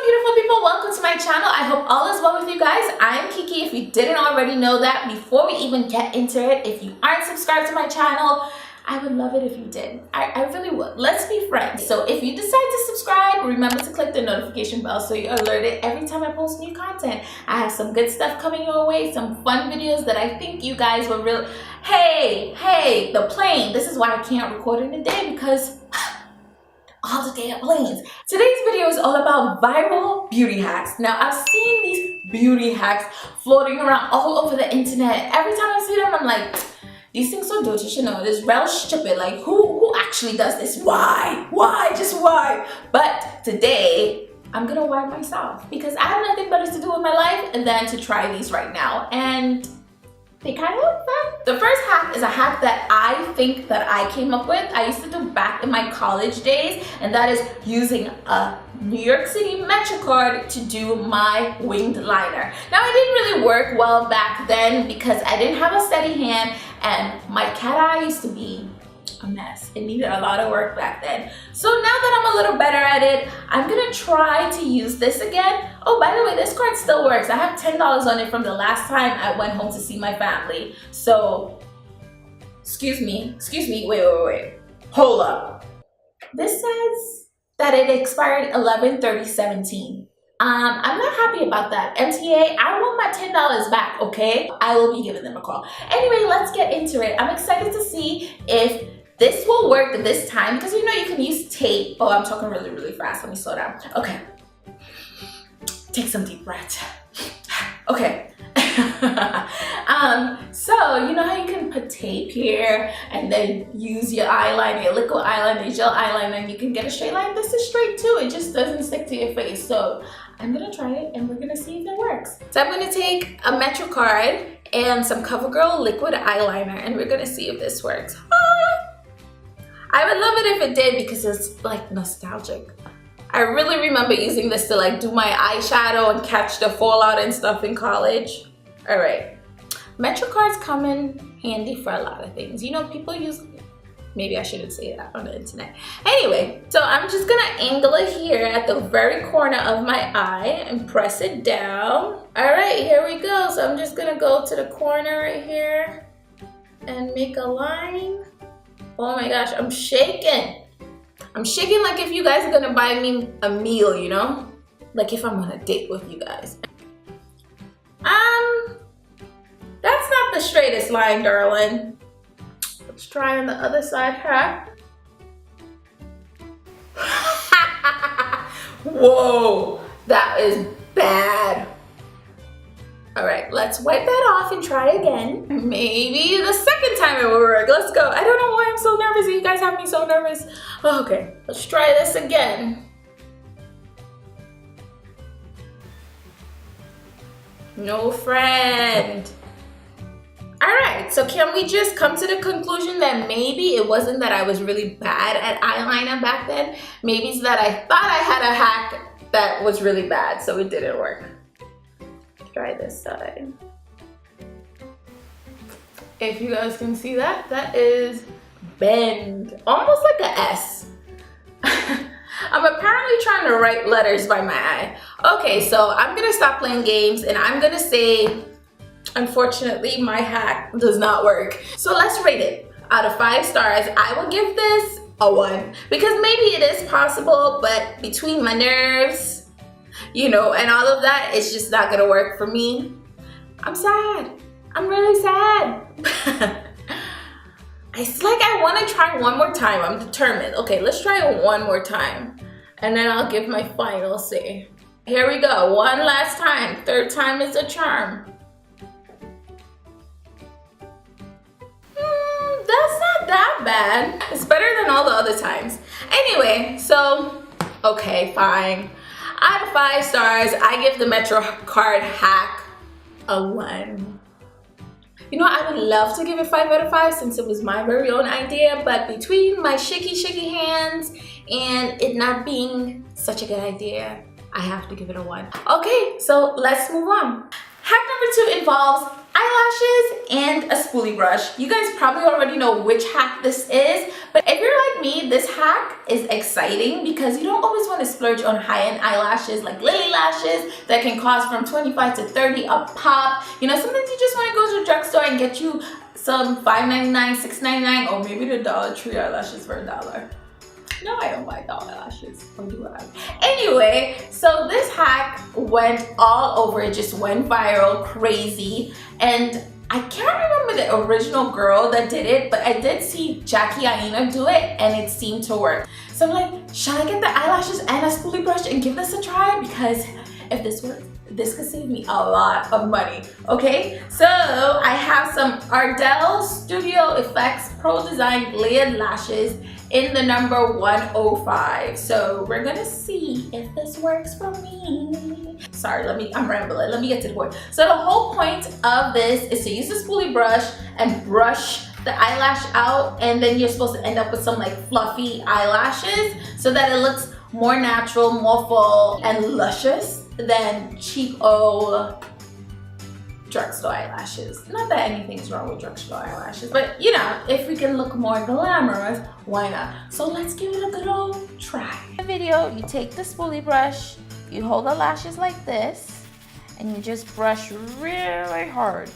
beautiful people, welcome to my channel. I hope all is well with you guys. I'm Kiki. If you didn't already know that, before we even get into it, if you aren't subscribed to my channel, I would love it if you did. I really would. Let's be friends. So if you decide to subscribe, remember to click the notification bell so you're alerted every time I post new content. I have some good stuff coming your way, some fun videos that I think you guys will really... Hey, the plane. This is why I can't record in the day, because all the day at planes. Today's video is all about viral beauty hacks. Now, I've seen these beauty hacks floating around all over the internet. Every time I see them, I'm like, these things so dirty, you know, this real stupid. Like, who actually does this? Why? Just why? But today, I'm gonna why myself, because I have nothing better to do with my life than to try these right now. And they kind of look fun. The first hack is a hack that I think that I came up with. I used to do back in my college days, and that is using a New York City Metro card to do my winged liner. Now, it didn't really work well back then because I didn't have a steady hand and my cat eye used to be a mess. It needed a lot of work back then. So now that I'm a little better at it, I'm gonna try to use this again. Oh, by the way, this card still works. I have $10 on it from the last time I went home to see my family. So, excuse me, wait. Hold up. This says that it expired 11/30/17. I'm not happy about that. MTA, I want my $10 back, okay? I will be giving them a call. Anyway, let's get into it. I'm excited to see if this will work this time, because you know you can use tape. Oh, I'm talking really, really fast. Let me slow down. Okay. Take some deep breaths. Okay. So you know how you can put tape here and then use your eyeliner, your liquid eyeliner, your gel eyeliner, and you can get a straight line. This is straight too. It just doesn't stick to your face. So I'm gonna try it and we're gonna see if it works. So I'm gonna take a Metro card and some CoverGirl liquid eyeliner, and we're gonna see if this works. I would love it if it did, because it's like nostalgic. I really remember using this to like do my eyeshadow and catch the fallout and stuff in college. All right, Metro cards come in handy for a lot of things. You know, people use, maybe I shouldn't say that on the internet. Anyway, so I'm just gonna angle it here at the very corner of my eye and press it down. All right, here we go. So I'm just gonna go to the corner right here and make a line. Oh my gosh, I'm shaking. I'm shaking like if you guys are gonna buy me a meal, you know? Like if I'm on a date with you guys. That's not the straightest line, darling. Let's try on the other side, huh? Whoa, that is bad. All right, let's wipe that off and try again. Maybe the second time it will work. Let's go. I don't know why I'm so nervous. You guys have me so nervous. Okay, let's try this again. No friend. All right, so can we just come to the conclusion that maybe it wasn't that I was really bad at eyeliner back then? Maybe it's that I thought I had a hack that was really bad, so it didn't work. Try this side. If you guys can see that, that is bend, almost like a S. I'm apparently trying to write letters by my eye. Okay, so I'm gonna stop playing games and I'm gonna say, unfortunately, my hack does not work. So let's rate it. Out of 5 stars, I will give this a 1, because maybe it is possible, but between my nerves, you know, and all of that, it's just not gonna work for me. I'm sad. I'm really sad. It's like I wanna try one more time. I'm determined. Okay, let's try it one more time. And then I'll give my final say. Here we go, one last time. Third time is a charm. That's not that bad. It's better than all the other times. Anyway, so, okay, fine. Out of 5 stars, I give the Metro card hack a 1. You know, I would love to give it 5 out of 5 since it was my very own idea, but between my shaky hands and it not being such a good idea, I have to give it a 1. Okay, so let's move on. Hack number 2 involves eyelashes and a spoolie brush. You guys probably already know which hack this is, but if you're like me, this hack is exciting because you don't always want to splurge on high-end eyelashes like lily lashes that can cost from 25 to 30 a pop. You know, sometimes you just want to go to the drugstore and get you some $5.99, $6.99, or maybe the Dollar Tree eyelashes for $1. No, I don't buy dollar lashes, or do I? Anyway, so this hack went all over. It just went viral, crazy. And I can't remember the original girl that did it, but I did see Jackie Eyeliner do it, and it seemed to work. So I'm like, should I get the eyelashes and a spoolie brush and give this a try? Because if this works, this could save me a lot of money, okay? So I have some Ardell Studio Effects Pro Design Layered Lashes in the number 105. So we're gonna see if this works for me. Sorry, I'm rambling. Let me get to the point. So the whole point of this is to use the spoolie brush and brush the eyelash out, and then you're supposed to end up with some like fluffy eyelashes so that it looks more natural, more full, and luscious than cheap old drugstore eyelashes. Not that anything's wrong with drugstore eyelashes, but you know, if we can look more glamorous, why not? So let's give it a good old try. In the video, you take the spoolie brush, you hold the lashes like this, and you just brush really hard.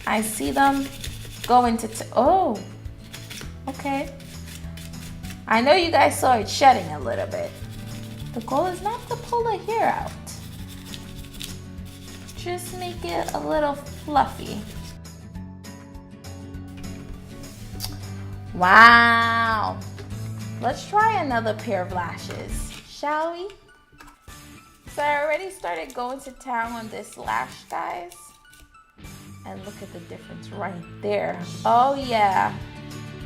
I see them go into, oh, okay. I know you guys saw it shedding a little bit. The goal is not to pull the hair out. Just make it a little fluffy. Wow. Let's try another pair of lashes, shall we? So I already started going to town on this lash, guys. And look at the difference right there. Oh yeah.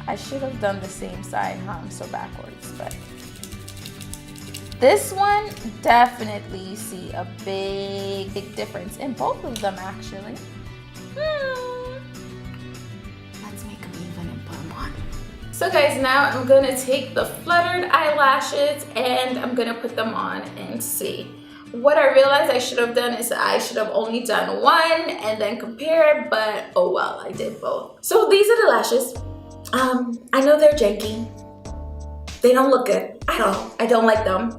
I should have done the same side, huh? I'm so backwards, but this one, definitely you see a big difference in both of them, actually. Let's make them even and put them on. So guys, now I'm gonna take the fluttered eyelashes and I'm gonna put them on and see. What I realized I should have done is I should have only done one and then compared, but oh well, I did both. So these are the lashes. I know they're janky. They don't look good at all. I don't like them.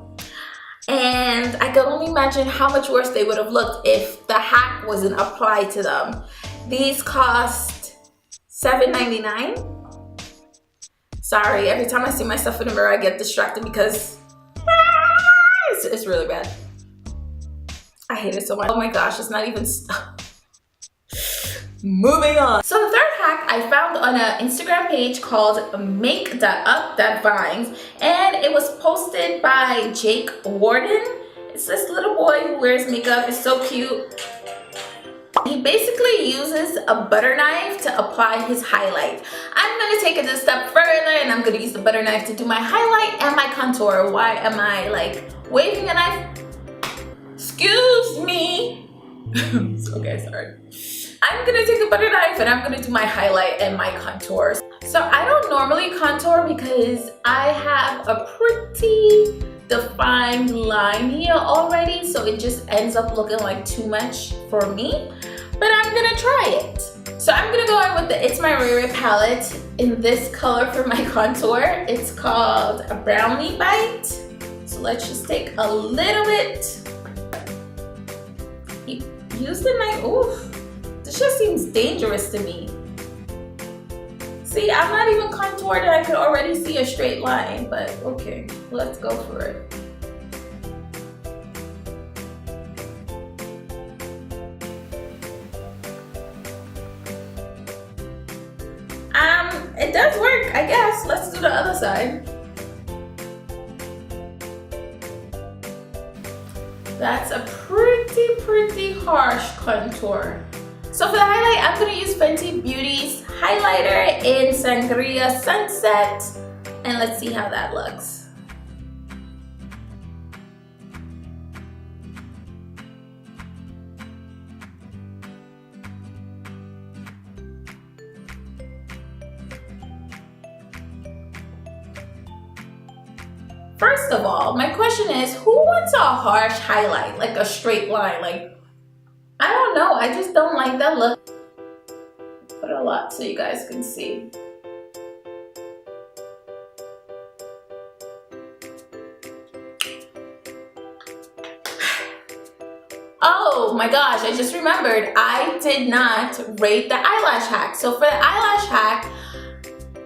And I can only imagine how much worse they would have looked if the hack wasn't applied to them. These cost $7.99. Sorry, every time I see myself in the mirror, I get distracted because it's really bad. I hate it so much. Oh my gosh, it's not even moving on. So the third hack I found on an Instagram page called Make.Up.Vines, and it was posted by Jake Warden. It's this little boy who wears makeup. It's so cute. He basically uses a butter knife to apply his highlight. I'm gonna take it a step further and I'm gonna use the butter knife to do my highlight and my contour. Why am I like waving a knife? Excuse me. Okay, sorry. I'm gonna take the butter knife and I'm gonna do my highlight and my contours. So I don't normally contour because I have a pretty defined line here already, so it just ends up looking like too much for me, but I'm gonna try it. So I'm gonna go in with the It's My Riri palette in this color for my contour. It's called a Brownie Bite. So let's just take a little bit. Use the knife. Oof. This just seems dangerous to me. See, I'm not even contoured and I could already see a straight line, but okay, let's go for it. It does work, I guess. Let's do the other side. That's a pretty harsh contour. So for the highlight, I'm gonna use Fenty Beauty's highlighter in Sangria Sunset, and let's see how that looks. First of all, my question is, who wants a harsh highlight, like a straight line, like I don't know, I just don't like that look. Put a lot so you guys can see. Oh my gosh, I just remembered, I did not rate the eyelash hack. So for the eyelash hack,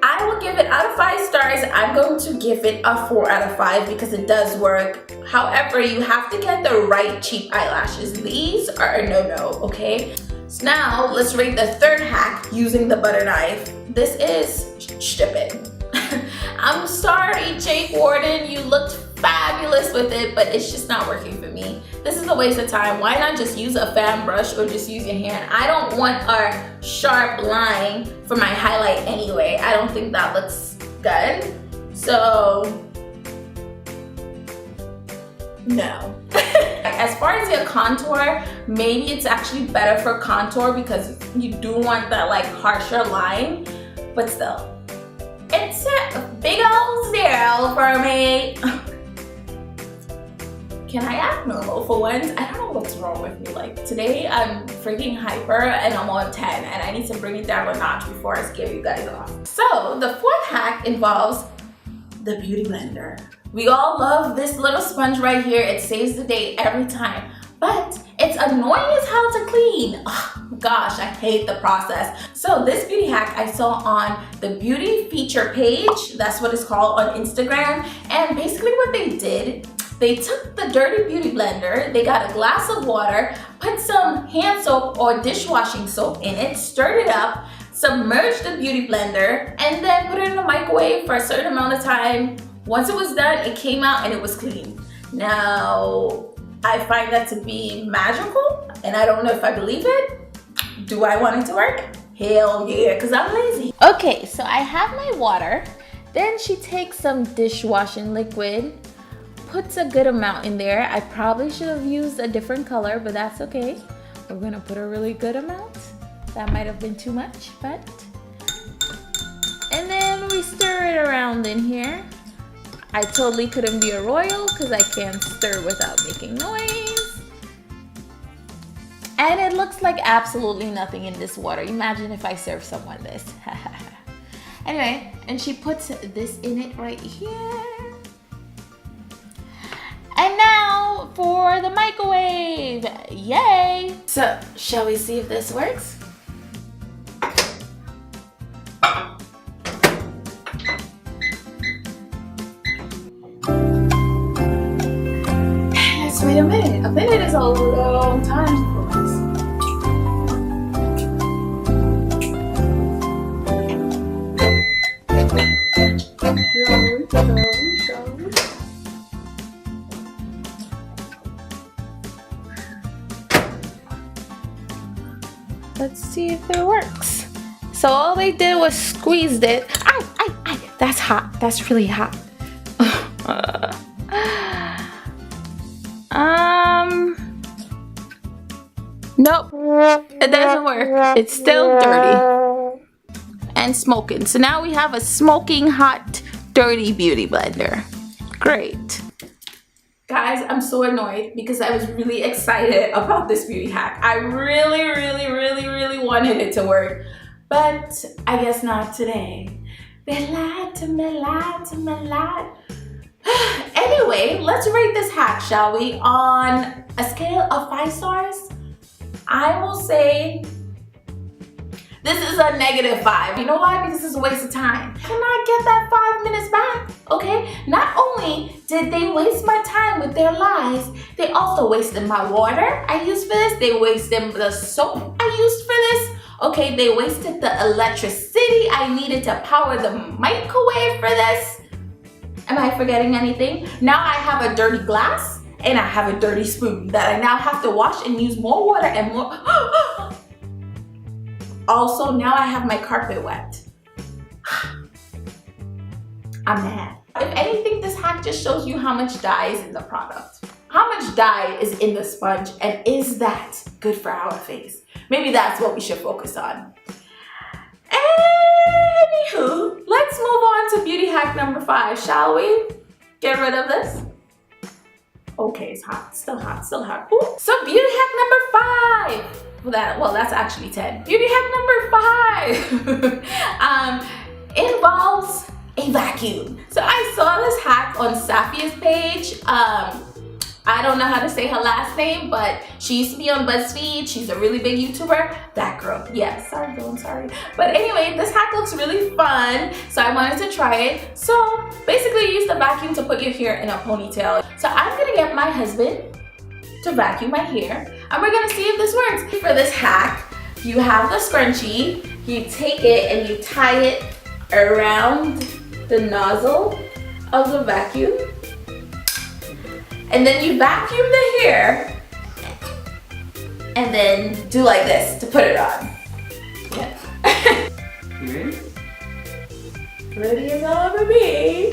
I will give it out of 5 stars. I'm going to give it a 4 out of 5 because it does work. However, you have to get the right cheap eyelashes. These are a no-no, okay? So now let's rate the third hack using the butter knife. This is stupid. I'm sorry, Jake Warden, you looked fabulous with it, but it's just not working for me. This is a waste of time. Why not just use a fan brush or just use your hand? I don't want a sharp line for my highlight anyway. I don't think that looks good. So, no. As far as your contour, maybe it's actually better for contour because you do want that like harsher line, but still. It's a big old 0 for me. Can I act normal for once? I don't know what's wrong with me. Like today I'm freaking hyper and I'm on 10 and I need to bring it down a notch before I scare you guys off. So the fourth hack involves the beauty blender. We all love this little sponge right here. It saves the day every time, but it's annoying as hell to clean. Oh, gosh, I hate the process. So this beauty hack I saw on the beauty feature page, that's what it's called on Instagram, and basically what they did, they took the dirty beauty blender, they got a glass of water, put some hand soap or dishwashing soap in it, stirred it up, submerged the beauty blender, and then put it in the microwave for a certain amount of time. Once it was done, it came out and it was clean. Now, I find that to be magical, and I don't know if I believe it. Do I want it to work? Hell yeah, because I'm lazy. Okay, so I have my water. Then she takes some dishwashing liquid, puts a good amount in there. I probably should have used a different color, but that's okay. We're gonna put a really good amount. That might have been too much, but. And then we stir it around in here. I totally couldn't be a royal because I can't stir without making noise. And it looks like absolutely nothing in this water. Imagine if I serve someone this. Anyway, and she puts this in it right here. And now for the microwave, yay! So, shall we see if this works? Let's wait a minute. A minute is a long time for us. Shall we? Let's see if it works. So all they did was squeezed it. That's hot. That's really hot. Nope, it doesn't work. It's still dirty and smoking. So now we have a smoking hot, dirty beauty blender. Great. Guys, I'm so annoyed because I was really excited about this beauty hack. I really wanted it to work, but I guess not today. They lied to me, lied to me, lied. Anyway, let's rate this hack, shall we? On a scale of 5 stars, I will say this is a -5. You know why? Because it's a waste of time. Can I get that 5 minutes back? Okay? Not only did they waste my time with their lies, they also wasted my water I used for this. They wasted the soap I used for this. Okay, they wasted the electricity I needed to power the microwave for this. Am I forgetting anything? Now I have a dirty glass and I have a dirty spoon that I now have to wash and use more water and more. Also, now I have my carpet wet. I'm mad. If anything, this hack just shows you how much dye is in the product. How much dye is in the sponge, and is that good for our face? Maybe that's what we should focus on. Anywho, let's move on to beauty hack number 5, shall we? Get rid of this. Okay, it's hot, still hot, still hot. Ooh. So beauty hack number 5. Well, that's actually 10. Beauty hack number 5 involves a vacuum. So I saw this hack on Safia's page. I don't know how to say her last name, but she used to be on BuzzFeed. She's a really big YouTuber. That girl. Yeah, sorry girl, I'm sorry. But anyway, this hack looks really fun, so I wanted to try it. So basically you use the vacuum to put your hair in a ponytail. So I'm gonna get my husband to vacuum my hair, and we're gonna see if this works. For this hack, you have the scrunchie, you take it and you tie it around the nozzle of the vacuum, and then you vacuum the hair and then do like this to put it on. Yeah. You ready? Ready as I'll ever be.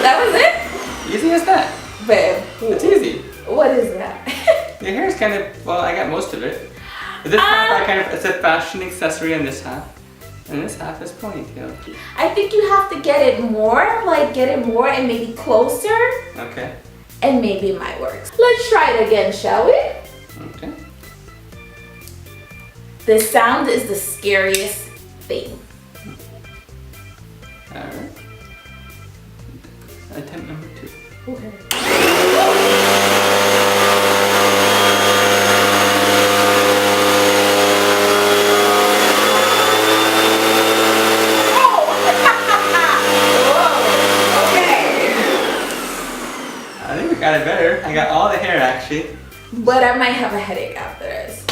That was it? Easy as that. Babe. It's easy. What is that? Your hair is kind of, well, I got most of it. But this half, it's a fashion accessory in this half. And this half is ponytail. I think you have to get it more, like get it more and maybe closer. Okay. And maybe it might work. Let's try it again, shall we? Okay. The sound is the scariest thing. Alright. Attempt number 2. Okay. Got it better. I got all the hair actually. But I might have a headache after this.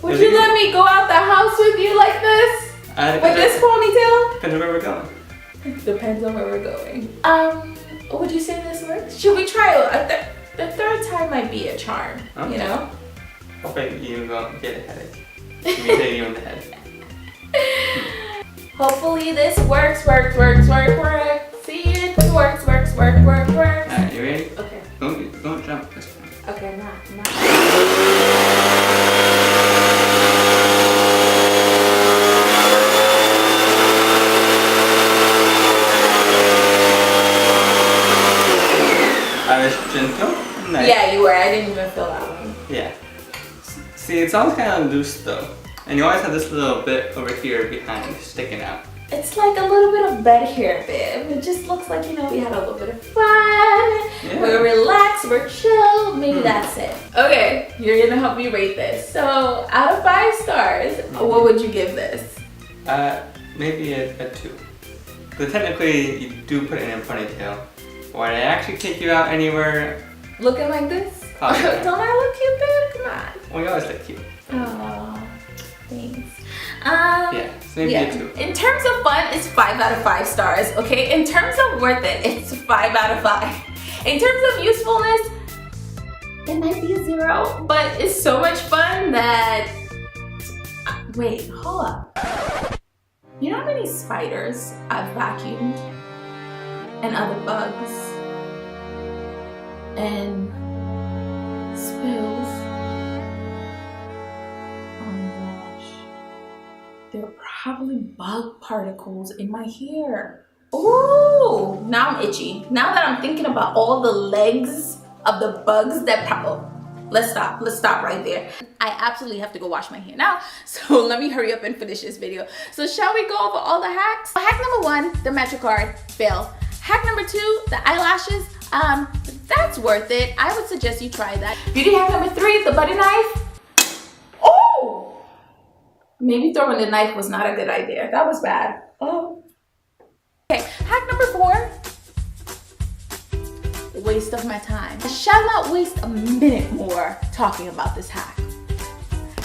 Would you let me go out the house with you like this? With this ponytail? Depends on where we're going. Depends on where we're going. Would you say this works? Should we try it? The third time might be a charm, okay. You know? Hopefully you won't get a headache. You may hit you in the head. Hopefully this works. See it works. Alright, you ready? Okay. Don't jump this time. Okay, I'm not. I was gentle. Nice. Yeah, you were. I didn't even feel that one. Yeah. See, it's always kind of loose though. And you always have this little bit over here behind sticking out. It's like a little bit of bed hair, babe. It just looks like, you know, we had a little bit of fun. Yeah. We're relaxed, we're chill. Maybe that's it. Okay, you're gonna help me rate this. So, out of 5 stars, what would you give this? Maybe a 2. Because technically, you do put it in a ponytail. Would I actually take you out anywhere? Looking like this? Don't I look cute, babe? Come on. Well, you always look cute. Aww, thanks. Yeah, so maybe a 2. In terms of fun, it's 5 out of 5 stars, okay? In terms of worth it, it's 5 out of 5. In terms of usefulness, it might be a 0, but it's so much fun that... Wait, hold up. You know how many spiders I've vacuumed? And other bugs? And spills? There are probably bug particles in my hair. Ooh, now I'm itchy. Now that I'm thinking about all the legs of the bugs that let's stop right there. I absolutely have to go wash my hair now, so let me hurry up and finish this video. So shall we go over all the hacks? Hack number 1, the MetroCard, fail. Hack number 2, the eyelashes, that's worth it. I would suggest you try that. Beauty hack number 3, the butter knife. Oh! Maybe throwing the knife was not a good idea. That was bad. Oh. Okay, hack number 4. Waste of my time. I shall not waste a minute more talking about this hack.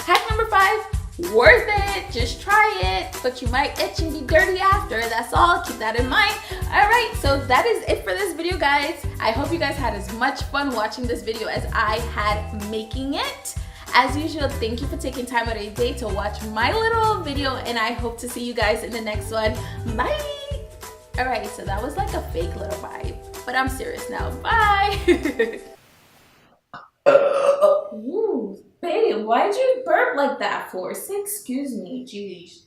Hack number 5, worth it. Just try it, but you might itch and be dirty after. That's all, keep that in mind. All right, so that is it for this video, guys. I hope you guys had as much fun watching this video as I had making it. As usual, thank you for taking time out of your day to watch my little video, and I hope to see you guys in the next one. Bye! Alright, so that was like a fake little vibe, but I'm serious now. Bye! Ooh, babe, why'd you burp like that for? Say excuse me, jeez.